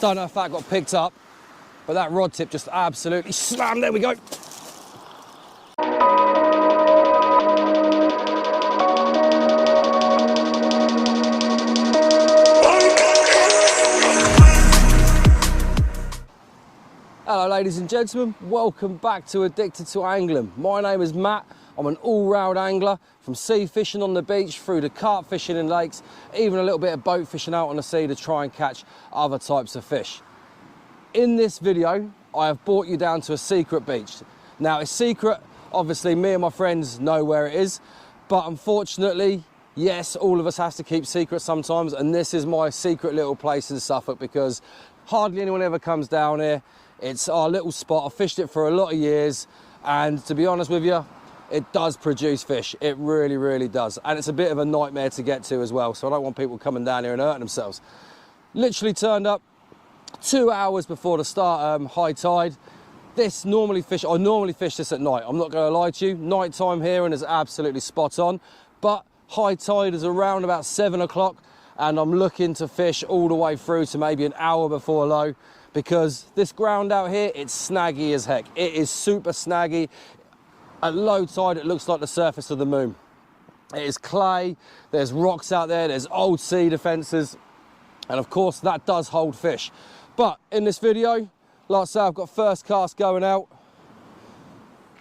Don't know if that got picked up, but that rod tip just absolutely slammed. There we go. Hello ladies and gentlemen, welcome back to Addicted to Angling. My name is Matt. I'm an all-round angler, from sea fishing on the beach through to carp fishing in lakes, even a little bit of boat fishing out on the sea to try and catch other types of fish. In this video, I have brought you down to a secret beach. Now it's secret, obviously me and my friends know where it is, but unfortunately, yes, all of us have to keep secrets sometimes, and this is my secret little place in Suffolk because hardly anyone ever comes down here. It's our little spot. I've fished it for a lot of years, and to be honest with you, it does produce fish. It really, really does. And it's a bit of a nightmare to get to as well, so I don't want people coming down here and hurting themselves. Literally turned up 2 hours before the start, high tide. I normally fish this at night. I'm not going to lie to you. Night time here and is absolutely spot on, but high tide is around about 7 o'clock, and I'm looking to fish all the way through to maybe an hour before low, because this ground out here, it's snaggy as heck. It is super snaggy. At low tide, it looks like the surface of the moon. It is clay, there's rocks out there, there's old sea defences, and of course that does hold fish. But in this video, like I say, I've got first cast going out.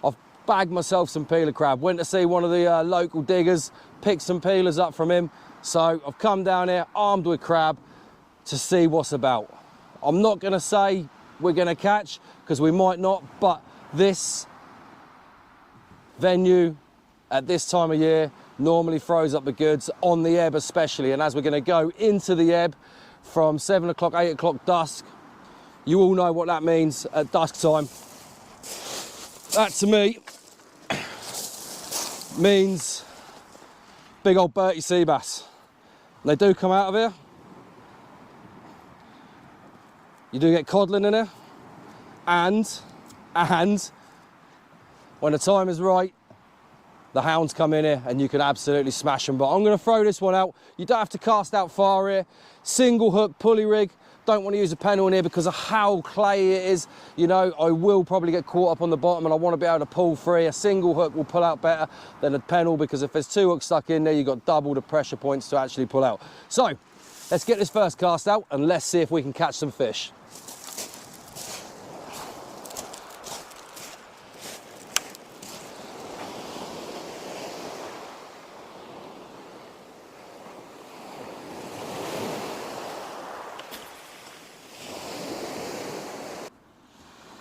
I've bagged myself some peeler crab. Went to see one of the local diggers, picked some peelers up from him. So I've come down here armed with crab to see what's about. I'm not going to say we're going to catch, because we might not, but this venue at this time of year normally throws up the goods, on the ebb especially, and as we're going to go into the ebb from 7 o'clock, 8 o'clock dusk, you all know what that means at dusk time. That to me means big old Bertie sea bass. They do come out of here. You do get codling in here, and when the time is right, the hounds come in here and you can absolutely smash them. But I'm going to throw this one out. You don't have to cast out far here. Single hook, pulley rig. Don't want to use a pennel in here because of how clayey it is. You know, I will probably get caught up on the bottom, and I want to be able to pull free. A single hook will pull out better than a pennel, because if there's 2 hooks stuck in there, you've got double the pressure points to actually pull out. So let's get this first cast out and let's see if we can catch some fish.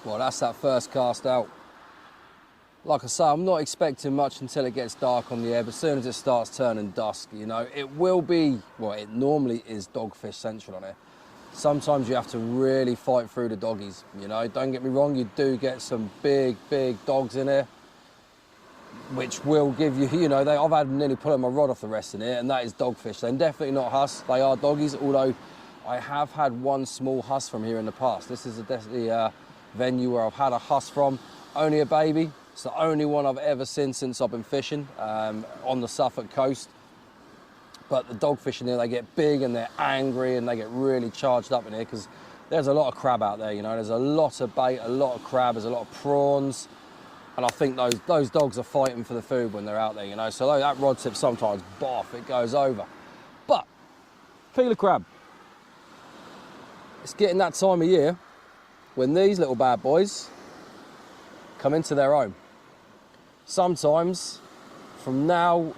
Well, that's that first cast out. Like I say, I'm not expecting much until it gets dark on the ebb. As soon as it starts turning dusk, you know, it will be, well, it normally is dogfish central on here. Sometimes you have to really fight through the doggies, you know. Don't get me wrong, you do get some big, big dogs in here, which will give you, you know, I've had nearly pulling my rod off the rest in here, and that is dogfish. They're definitely not huss, they are doggies, although I have had one small huss from here in the past. This is definitely venue where I've had a huss from, only a baby. It's the only one I've ever seen since I've been fishing on the Suffolk coast. But the dogfish in here, they get big and they're angry and they get really charged up in here, because there's a lot of crab out there, you know. There's a lot of bait, a lot of crab, there's a lot of prawns, and I think those dogs are fighting for the food when they're out there, you know. So that rod tip sometimes, boff, it goes over. But peeler crab, it's getting that time of year when these little bad boys come into their own. Sometimes from now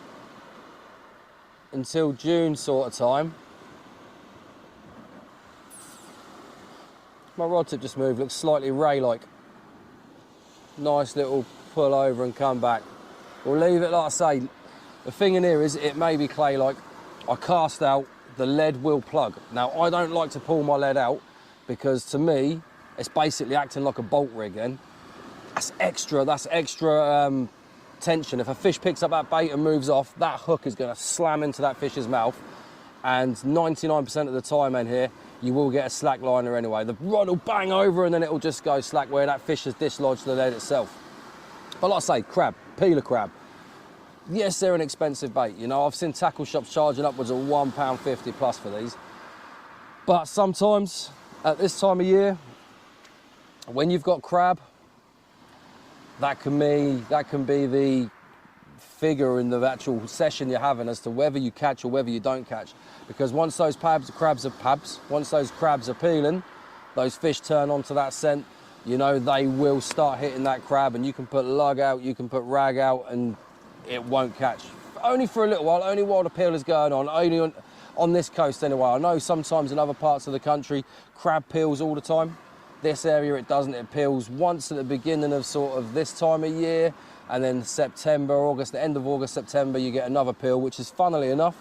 until June sort of time, my rod tip just moved, looks slightly ray-like. Nice little pull over and come back. We'll leave it, like I say. The thing in here is it may be clay-like. I cast out, the lead will plug. Now, I don't like to pull my lead out, because to me, it's basically acting like a bolt rig then. That's extra tension. If a fish picks up that bait and moves off, that hook is going to slam into that fish's mouth. And 99% of the time in here, you will get a slack liner anyway. The rod will bang over and then it'll just go slack where that fish has dislodged the lead itself. But like I say, crab, peeler crab. Yes, they're an expensive bait. You know, I've seen tackle shops charging upwards of £1.50 plus for these. But sometimes At this time of year, when you've got crab, that can be the figure in the actual session you're having as to whether you catch or whether you don't catch. Because once those crabs are peeling, those fish turn onto that scent, you know, they will start hitting that crab, and you can put lug out, you can put rag out, and it won't catch. Only for a little while, only while the peel is going on, only on this coast anyway. I know sometimes in other parts of the country, crab peels all the time. This area it doesn't, it peels once at the beginning of sort of this time of year, and then September, August, the end of August, September, you get another peel, which is funnily enough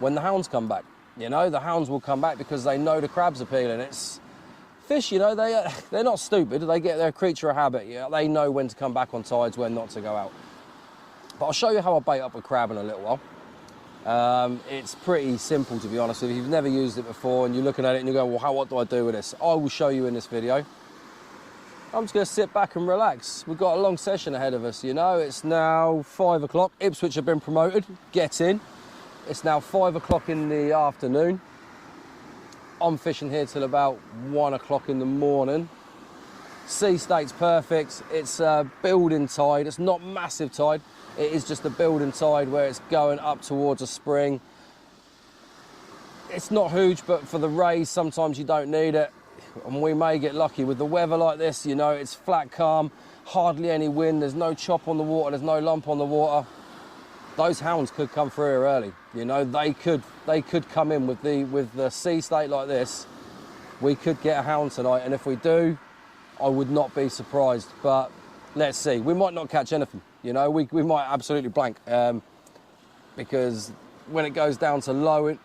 when the hounds come back. You know, the hounds will come back because they know the crabs are peeling. It's fish, you know, they're not stupid. They get their creature of habit. Yeah, they know when to come back on tides, when not to go out. But I'll show you how I bait up a crab in a little while. It's pretty simple, to be honest with you. If you've never used it before and you're looking at it and you go, well, what do I do with this? I will show you in this video. I'm just going to sit back and relax. We've got a long session ahead of us, you know. It's now 5 o'clock. Ipswich have been promoted. Get in. It's now 5 o'clock in the afternoon. I'm fishing here till about 1 o'clock in the morning. Sea state's perfect. It's a building tide. It's not massive tide. It is just a building tide where it's going up towards a spring. It's not huge, but for the rays, sometimes you don't need it. And we may get lucky with the weather like this, you know, it's flat calm, hardly any wind, there's no chop on the water, there's no lump on the water. Those hounds could come through here early, you know, they could come in with the sea state like this. We could get a hound tonight, and if we do, I would not be surprised. But let's see, we might not catch anything, you know, we might absolutely blank, because when it goes down to low,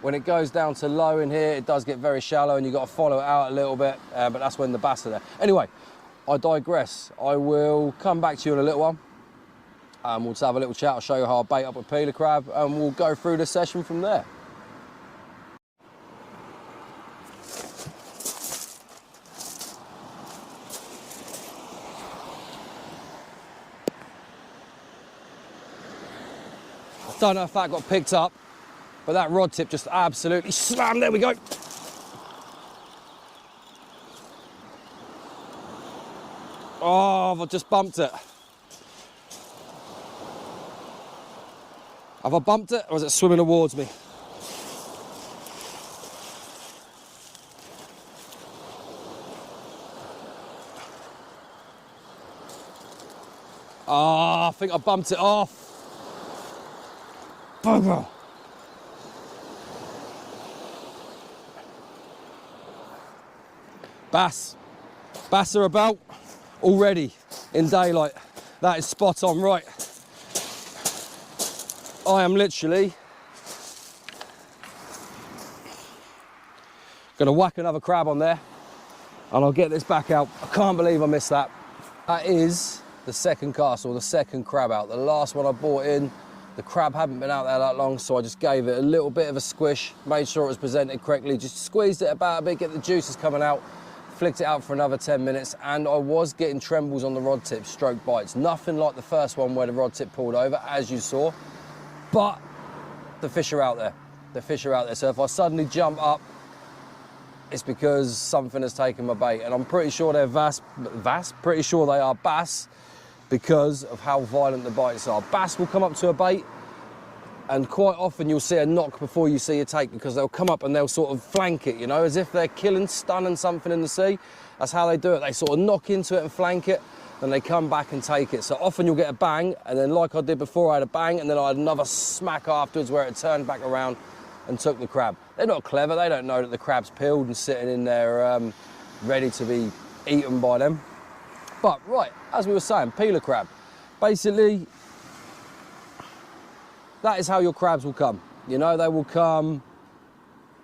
when it goes down to low in here, it does get very shallow and you've got to follow it out a little bit, but that's when the bass are there. Anyway, I digress. I will come back to you in a little while. We'll just have a little chat. I'll show you how I bait up a peeler crab, and we'll go through the session from there. I don't know if that got picked up, but that rod tip just absolutely slammed. There we go. Oh, I've just bumped it. Have I bumped it, or is it swimming towards me? Oh, I think I bumped it off. Bugger. Bass are about already in daylight. That is spot on, right. I am literally gonna whack another crab on there, and I'll get this back out. I can't believe I missed that. That is the second cast, or the second crab out. The last one I brought in, the crab hadn't been out there that long, so I just gave it a little bit of a squish, made sure it was presented correctly, just squeezed it about a bit, get the juices coming out, flicked it out for another 10 minutes, and I was getting trembles on the rod tip, stroke bites. Nothing like the first one where the rod tip pulled over, as you saw, but the fish are out there. The fish are out there, so if I suddenly jump up, it's because something has taken my bait, and I'm pretty sure they're pretty sure they are bass, because of how violent the bites are. Bass will come up to a bait, and quite often you'll see a knock before you see a take, because they'll come up and they'll sort of flank it, you know, as if they're killing, stunning something in the sea. That's how they do it. They sort of knock into it and flank it, then they come back and take it. So often you'll get a bang, and then like I did before, I had a bang, and then I had another smack afterwards where it turned back around and took the crab. They're not clever. They don't know that the crab's peeled and sitting in there ready to be eaten by them. But right, as we were saying, peeler crab. Basically, that is how your crabs will come. You know, they will come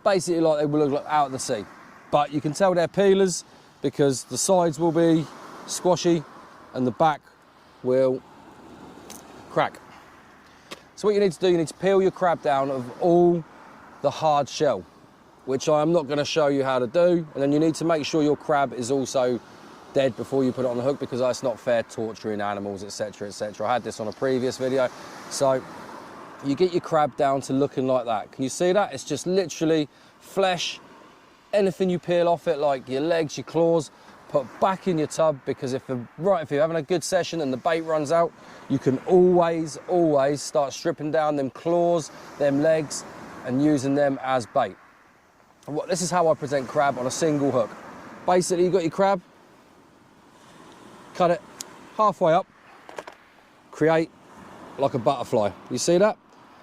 basically like they will look out of the sea. But you can tell they're peelers because the sides will be squashy and the back will crack. So what you need to do, you need to peel your crab down of all the hard shell, which I am not going to show you how to do. And then you need to make sure your crab is also dead before you put it on the hook, because that's not fair torturing animals, etc, etc. I had this on a previous video. So you get your crab down to looking like that. Can you see that? It's just literally flesh. Anything you peel off it, like your legs, your claws, put back in your tub, because if you're having a good session and the bait runs out, you can always start stripping down them claws, them legs, and using them as bait. This is how I present crab on a single hook. Basically, you got your crab, cut it halfway up, create like a butterfly. You see that?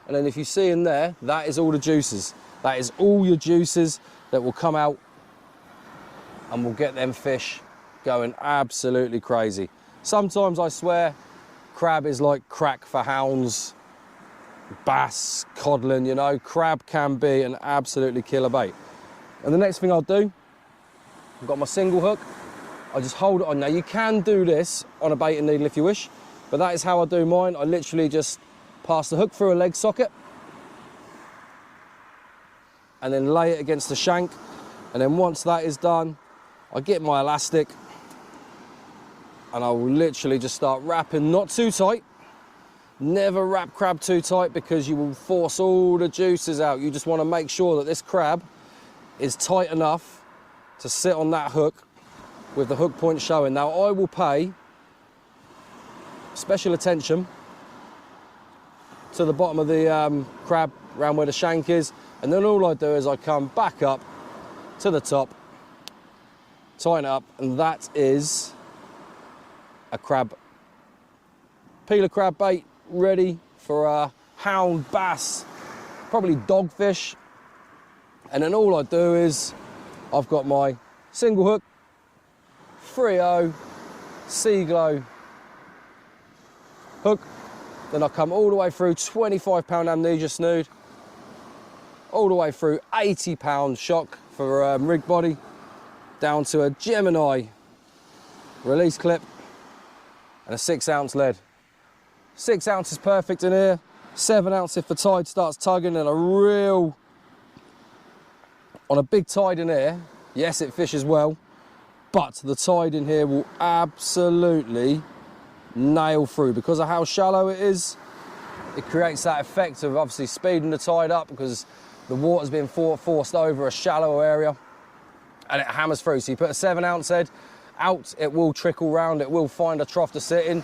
And then if you see in there, that is all the juices. That is all your juices that will come out and will get them fish going absolutely crazy. Sometimes, I swear, crab is like crack for hounds, bass, codlin, you know. Crab can be an absolutely killer bait. And the next thing I'll do, I've got my single hook, I just hold it on. Now, you can do this on a baiting needle if you wish, but that is how I do mine. I literally just pass the hook through a leg socket and then lay it against the shank. And then once that is done, I get my elastic and I will literally just start wrapping, not too tight. Never wrap crab too tight, because you will force all the juices out. You just want to make sure that this crab is tight enough to sit on that hook with the hook point showing. Now, I will pay special attention to the bottom of the crab, around where the shank is, and then all I do is I come back up to the top, tighten it up, and that is a crab, peeler crab bait, ready for a hound, bass, probably dogfish. And then all I do is I've got my single hook, 3/0 Sea Glow hook. Then I come all the way through 25-pound amnesia snood, all the way through 80-pound shock for rig body, down to a Gemini release clip and a 6-ounce lead. 6 ounces perfect in here, 7 ounce if the tide starts tugging, and on a big tide in here, yes, it fishes well, but the tide in here will absolutely nail through. Because of how shallow it is, it creates that effect of obviously speeding the tide up, because the water's being forced over a shallow area and it hammers through. So you put a 7-ounce head out, it will trickle round, it will find a trough to sit in,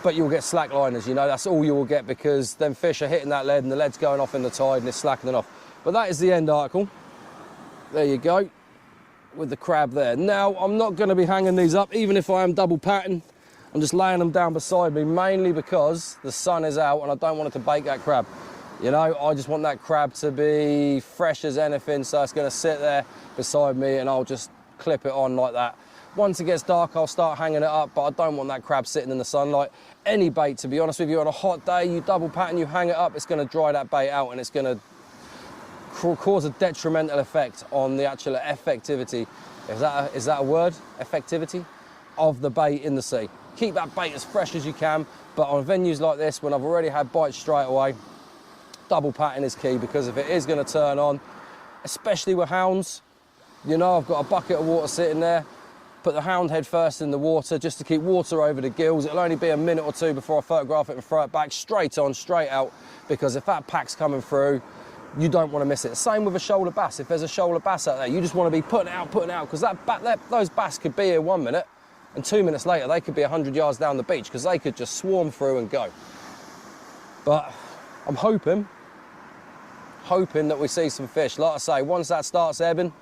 but you'll get slack liners, you know, that's all you will get, because them fish are hitting that lead and the lead's going off in the tide and it's slackening off. But that is the end article. There you go, with the crab there. Now, I'm not going to be hanging these up, even if I am double patting. I'm just laying them down beside me, mainly because the sun is out and I don't want it to bake that crab. You know, I just want that crab to be fresh as anything, so it's going to sit there beside me and I'll just clip it on like that. Once it gets dark, I'll start hanging it up, but I don't want that crab sitting in the sunlight. Any bait, to be honest with you, on a hot day, you double pat and you hang it up, it's going to dry that bait out and it's going to cause a detrimental effect on the actual effectivity. Is that a word? Effectivity of the bait in the sea. Keep that bait as fresh as you can, but on venues like this, when I've already had bites straight away, double patting is key, because if it is going to turn on, especially with hounds, you know, I've got a bucket of water sitting there, put the hound head first in the water just to keep water over the gills. It'll only be a minute or two before I photograph it and throw it back straight on, straight out, because if that pack's coming through, you don't want to miss it. Same with a shoulder bass. If there's a shoulder bass out there, you just want to be putting it out, because those bass could be here 1 minute, and 2 minutes later, they could be 100 yards down the beach, because they could just swarm through and go. But I'm hoping that we see some fish. Like I say, once that starts ebbing,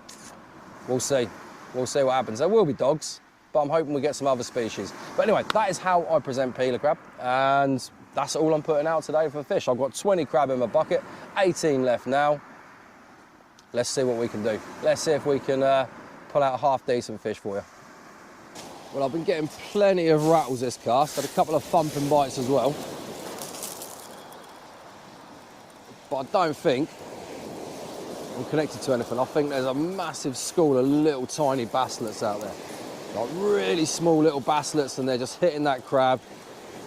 we'll see. We'll see what happens. There will be dogs, but I'm hoping we get some other species. But anyway, that is how I present peeler crab, and that's all I'm putting out today for fish. I've got 20 crab in my bucket, 18 left now. Let's see what we can do. Let's see if we can pull out a half-decent fish for you. Well, I've been getting plenty of rattles this cast. Had a couple of thumping bites as well. But I don't think I'm connected to anything. I think there's a massive school of little tiny basslets out there. Like really small little basslets, and they're just hitting that crab.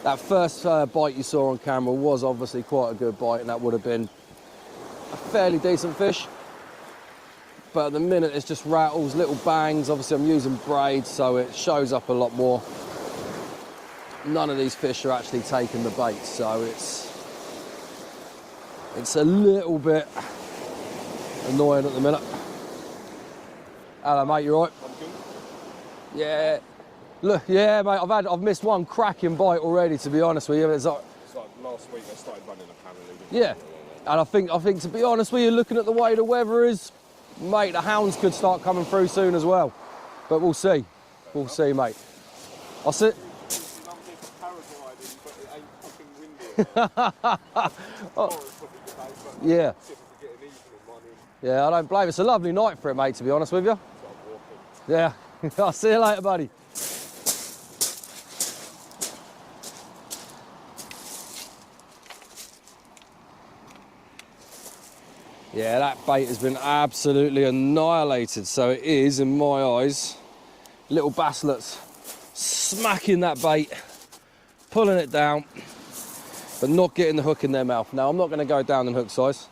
That first bite you saw on camera was obviously quite a good bite, and that would have been a fairly decent fish. But at the minute it's just rattles, little bangs. Obviously I'm using braids, so it shows up a lot more. None of these fish are actually taking the bait, so it's It's a little bit annoying at the minute. Hello, mate, you all right? I'm good. Yeah. Look, yeah, mate, I've missed one cracking bite already, to be honest with you. It's like last week I started running apparently. Yeah. And I think to be honest with you, looking at the way the weather is, mate, the hounds could start coming through soon as well. But we'll see. We'll see, mate. I'll sit. Yeah. Yeah, I don't blame it. It's a lovely night for it, mate, to be honest with you. Yeah. I'll see you later, buddy. Yeah, that bait has been absolutely annihilated. So it is, in my eyes, little basslets smacking that bait, pulling it down, but not getting the hook in their mouth. Now, I'm not going to go down in hook size,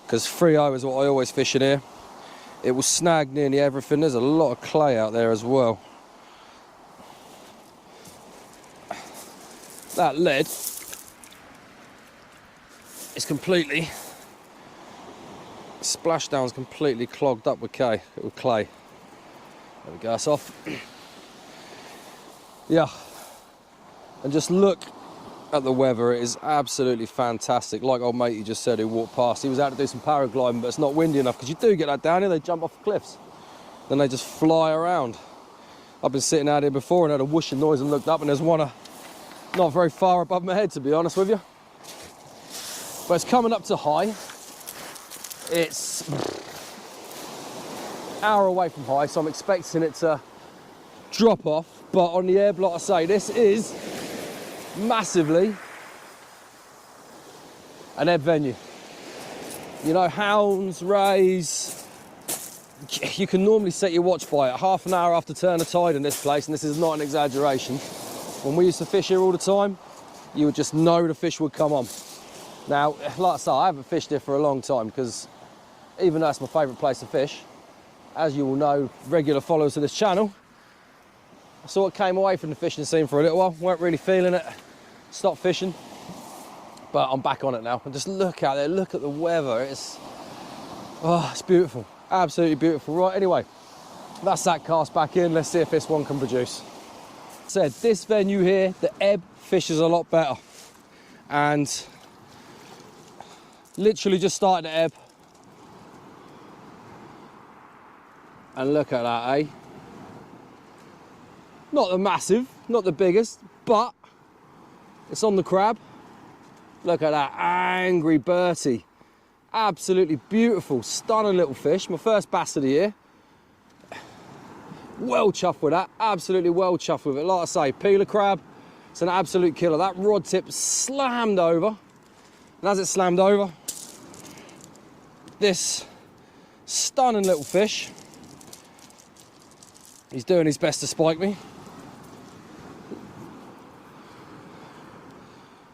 because 3.0 is what I always fish in here. It will snag nearly everything. There's a lot of clay out there as well. That lead is completely, splashdown's completely clogged up with clay. There we go, that's off. Yeah, and just look at the weather. It is absolutely fantastic. Like old mate, he just said, who walked past, he was out to do some paragliding, but it's not windy enough, because you do get that down here, they jump off the cliffs, then they just fly around. I've been sitting out here before and had a whooshing noise and looked up, and there's one not very far above my head, to be honest with you. But it's coming up to high. It's an hour away from high, so I'm expecting it to drop off. But on the ebb, like I say, this is massively an ebb venue. You know, hounds, rays, you can normally set your watch by it. Half an hour after turn of tide in this place, and this is not an exaggeration. When we used to fish here all the time, you would just know the fish would come on. Now, like I say, I haven't fished here for a long time, because even though it's my favourite place to fish, as you will know, regular followers of this channel, I sort of came away from the fishing scene for a little while, weren't really feeling it, stopped fishing, but I'm back on it now. And just look out there, look at the weather, it's beautiful, absolutely beautiful. Right, anyway, that's that cast back in. Let's see if this one can produce. Said, this venue here, the ebb fishes a lot better, and literally just started the ebb, and look at that, eh? Not the massive, not the biggest, but it's on the crab. Look at that angry Bertie. Absolutely beautiful, stunning little fish. My first bass of the year. Well chuffed with that, absolutely well chuffed with it. Like I say, peeler crab, it's an absolute killer. That rod tip slammed over, and as it slammed over, this stunning little fish, he's doing his best to spike me,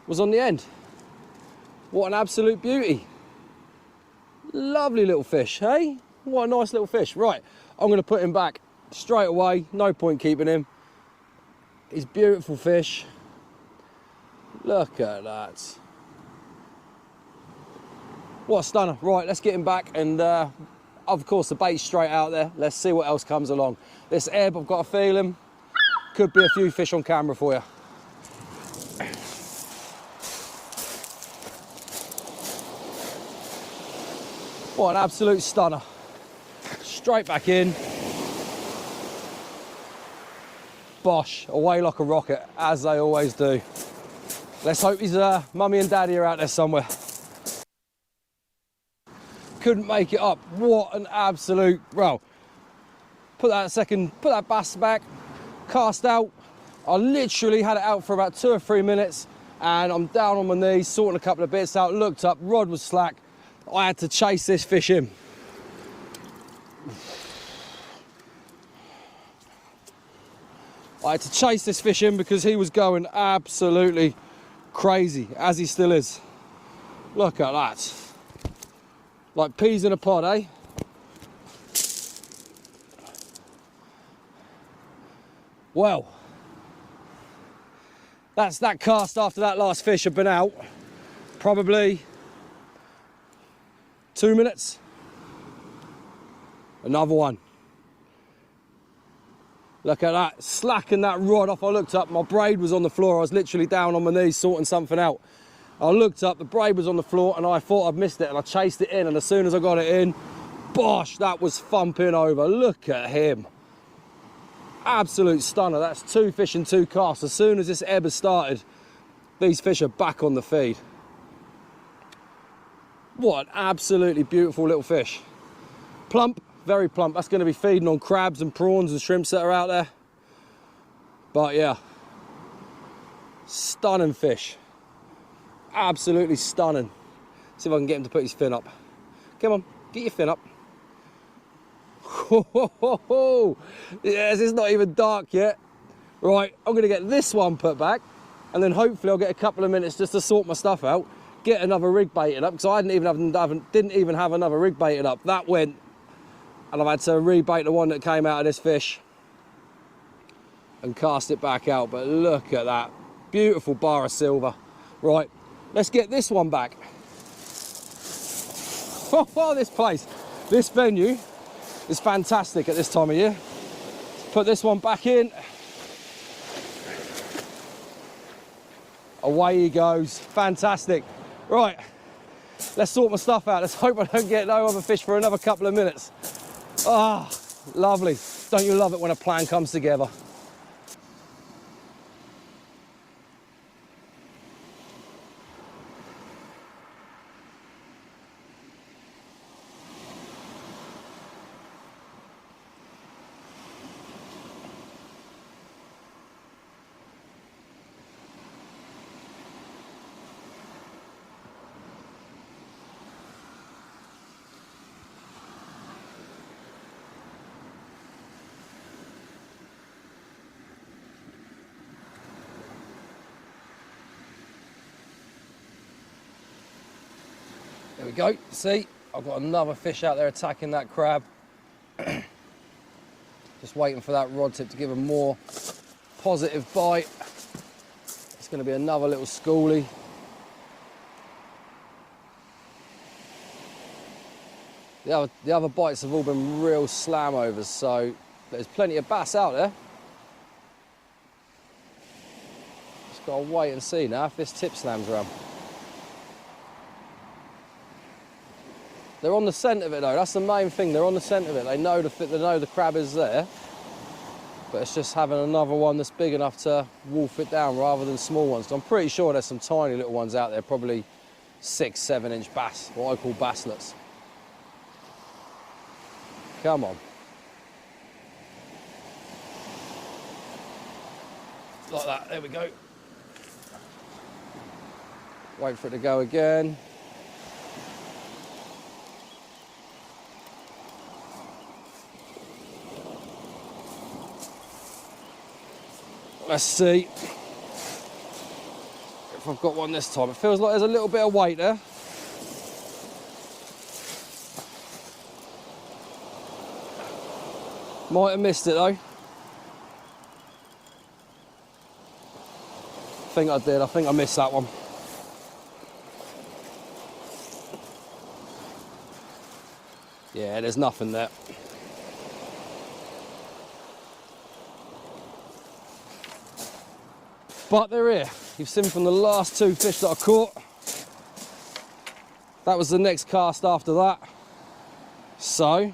was on the end. What an absolute beauty. Lovely little fish, hey? What a nice little fish. Right, I'm going to put him back straight away. No point keeping him. He's beautiful fish. Look at that. What a stunner. Right, let's get him back, and of course the bait's straight out there. Let's see what else comes along. This ebb, I've got a feeling, could be a few fish on camera for you. What an absolute stunner. Straight back in. Bosh, away like a rocket, as they always do. Let's hope his mummy and daddy are out there somewhere. Couldn't make it up. What an absolute, well, put that bass back, cast out. I literally had it out for about 2 or 3 minutes, and I'm down on my knees, sorting a couple of bits out, looked up, rod was slack. I had to chase this fish in. I had to chase this fish in because he was going absolutely crazy, as he still is. Look at that. Like peas in a pod, eh? Well, that's that cast after that last fish had been out. Probably 2 minutes. Another one. Look at that, slacking that rod off. I looked up, my braid was on the floor. I was literally down on my knees sorting something out. I looked up, the braid was on the floor, and I thought I'd missed it, and I chased it in, and as soon as I got it in, bosh, that was thumping over. Look at him. Absolute stunner. That's 2 fish and 2 casts. As soon as this ebb has started, these fish are back on the feed. What an absolutely beautiful little fish. Plump, very plump. That's going to be feeding on crabs and prawns and shrimps that are out there. But yeah, stunning fish. Absolutely stunning. See if I can get him to put his fin up. Come on, get your fin up. Yes, it's not even dark yet. Right, I'm going to get this one put back, and then hopefully I'll get a couple of minutes just to sort my stuff out, get another rig baited up, because I didn't even have another rig baited up. That went, and I've had to rebait the one that came out of this fish and cast it back out. But look at that, beautiful bar of silver. Right, let's get this one back. Oh, this place, this venue is fantastic at this time of year. Let's put this one back in. Away he goes, fantastic. Right, let's sort my stuff out. Let's hope I don't get no other fish for another couple of minutes. Ah, lovely. Don't you love it when a plan comes together? There we go. See, I've got another fish out there attacking that crab. Just waiting for that rod tip to give a more positive bite. It's going to be another little schoolie. The other bites have all been real slam overs, so there's plenty of bass out there. Just got to wait and see now if this tip slams around. They're on the scent of it though, that's the main thing, they're on the scent of it. They know the crab is there, but it's just having another one that's big enough to wolf it down rather than small ones. So I'm pretty sure there's some tiny little ones out there, probably 6-7 inch bass, what I call basslets. Come on. Like that, there we go. Wait for it to go again. Let's see if I've got one this time. It feels like there's a little bit of weight there. Might have missed it though. I think I did. I think I missed that one. Yeah, there's nothing there. But they're here. You've seen from the last 2 fish that I caught. That was the next cast after that. So,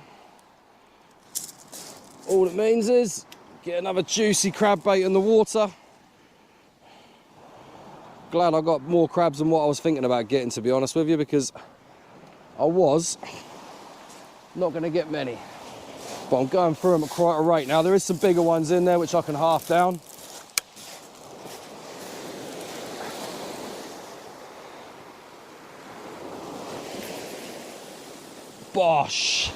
all it means is get another juicy crab bait in the water. Glad I got more crabs than what I was thinking about getting, to be honest with you, because I was not going to get many. But I'm going through them at quite a rate now. There is some bigger ones in there which I can half down. Bosh!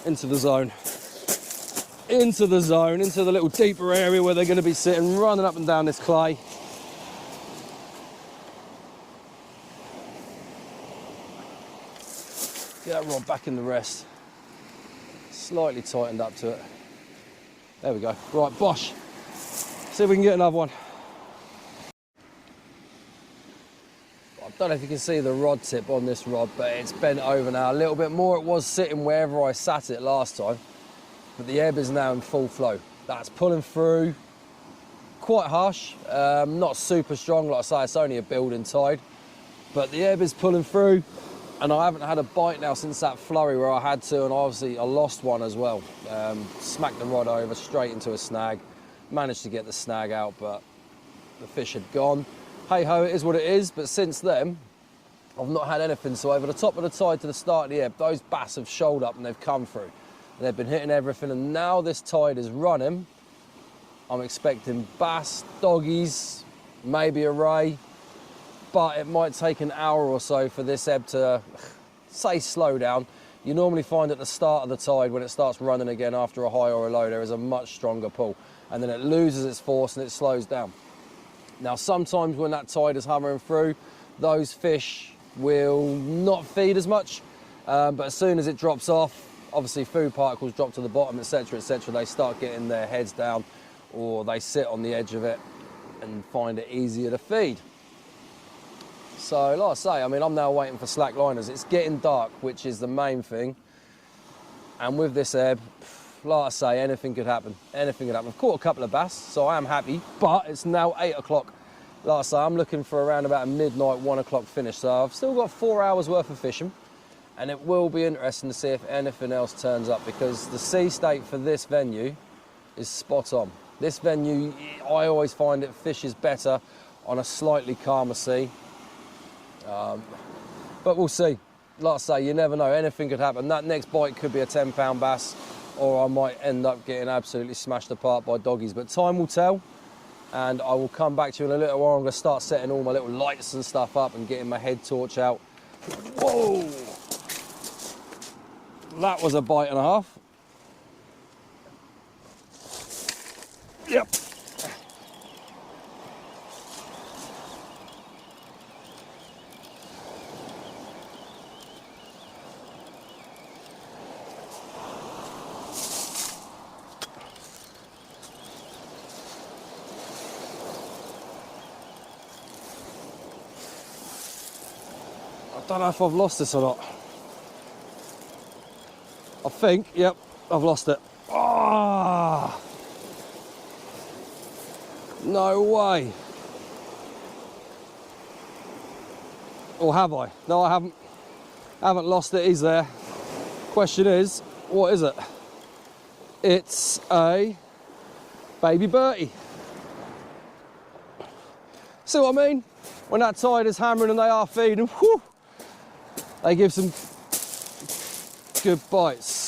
Into the zone. Into the zone, into the little deeper area where they're going to be sitting, running up and down this clay. Get that rod back in the rest. Slightly tightened up to it. There we go. Right, bosh. See if we can get another one. I don't know if you can see the rod tip on this rod, but it's bent over now a little bit more. It was sitting wherever I sat it last time, but the ebb is now in full flow. That's pulling through, quite harsh, not super strong. Like I say, it's only a building tide, but the ebb is pulling through, and I haven't had a bite now since that flurry where I had to, and obviously I lost one as well. Smacked the rod over straight into a snag, managed to get the snag out, but the fish had gone. Hey ho, it is what it is, but since then, I've not had anything. So over the top of the tide to the start of the ebb, those bass have shoaled up and they've come through. And they've been hitting everything, and now this tide is running. I'm expecting bass, doggies, maybe a ray, but it might take an hour or so for this ebb to, say, slow down. You normally find at the start of the tide, when it starts running again after a high or a low, there is a much stronger pull, and then it loses its force and it slows down. Now, sometimes when that tide is hammering through, those fish will not feed as much, but as soon as it drops off, obviously food particles drop to the bottom, etc., etc., they start getting their heads down, or they sit on the edge of it and find it easier to feed. So, like I say, I mean, I'm now waiting for slack liners. It's getting dark, which is the main thing, and with this ebb, like I say, anything could happen. Anything could happen. I've caught a couple of bass, so I am happy, but it's now 8 o'clock. Like I say, I'm looking for around about a midnight, 1 o'clock finish, so I've still got 4 hours worth of fishing, and it will be interesting to see if anything else turns up, because the sea state for this venue is spot on. This venue, I always find it fishes better on a slightly calmer sea, but we'll see. Like I say, you never know, anything could happen. That next bite could be a 10-pound bass, or I might end up getting absolutely smashed apart by doggies, but time will tell, and I will come back to you in a little while. I'm going to start setting all my little lights and stuff up and getting my head torch out. Whoa! That was a bite and a half. Yep. I don't know if I've lost this or not. I think, yep, I've lost it. Ah! No way. Or have I? No, I haven't. I haven't lost it. He's there. Question is, what is it? It's a baby Bertie. See what I mean? When that tide is hammering and they are feeding, whew, they give some good bites.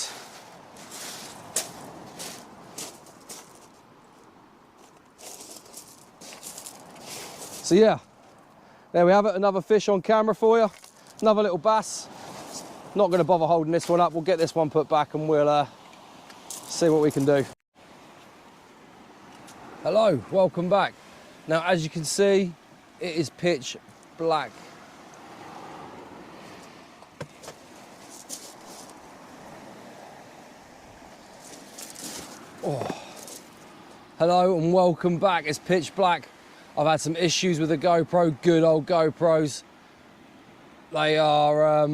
So yeah, there we have it, another fish on camera for you, another little bass. Not going to bother holding this one up, we'll get this one put back and we'll see what we can do. Hello, welcome back. Now, as you can see, it is pitch black. Oh. Hello and welcome back. It's pitch black. I've had some issues with the GoPro, good old GoPros. They are,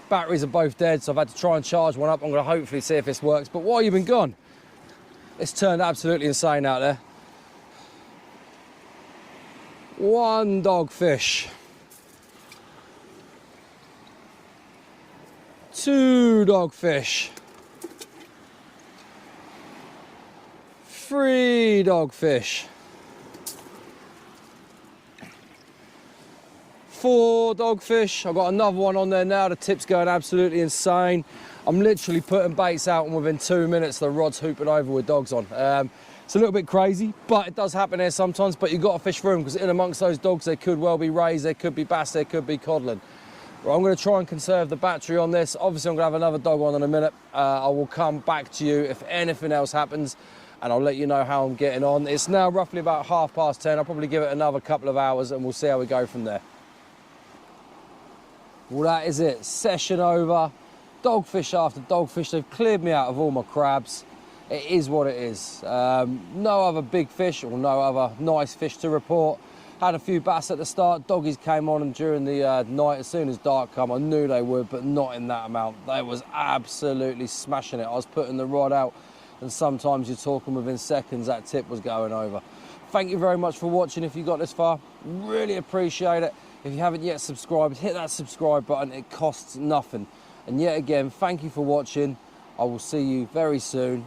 batteries are both dead, so I've had to try and charge one up. I'm going to hopefully see if this works. But while you've been gone, it's turned absolutely insane out there. One dogfish. 2 dogfish. 3 dogfish. 4 dogfish. I've got another one on there now. The tip's going absolutely insane. I'm literally putting baits out, and within 2 minutes the rod's hooping over with dogs on. It's a little bit crazy, but it does happen here sometimes. But you've got to fish for them, because in amongst those dogs there could well be rays, there could be bass, there could be codlin. Well, I'm going to try and conserve the battery on this. Obviously I'm going to have another dog on in a minute. I will come back to you if anything else happens, and I'll let you know how I'm getting on. It's now roughly about 10:30. I'll probably give it another couple of hours and we'll see how we go from there. Well, that is it. Session over. Dogfish after dogfish. They've cleared me out of all my crabs. It is what it is. No other big fish or no other nice fish to report. Had a few bass at the start. Doggies came on and during the night, as soon as dark come, I knew they would, but not in that amount. They was absolutely smashing it. I was putting the rod out and sometimes you're talking within seconds that tip was going over. Thank you very much for watching if you got this far. Really appreciate it. If you haven't yet subscribed, hit that subscribe button. It costs nothing. And yet again, thank you for watching. I will see you very soon.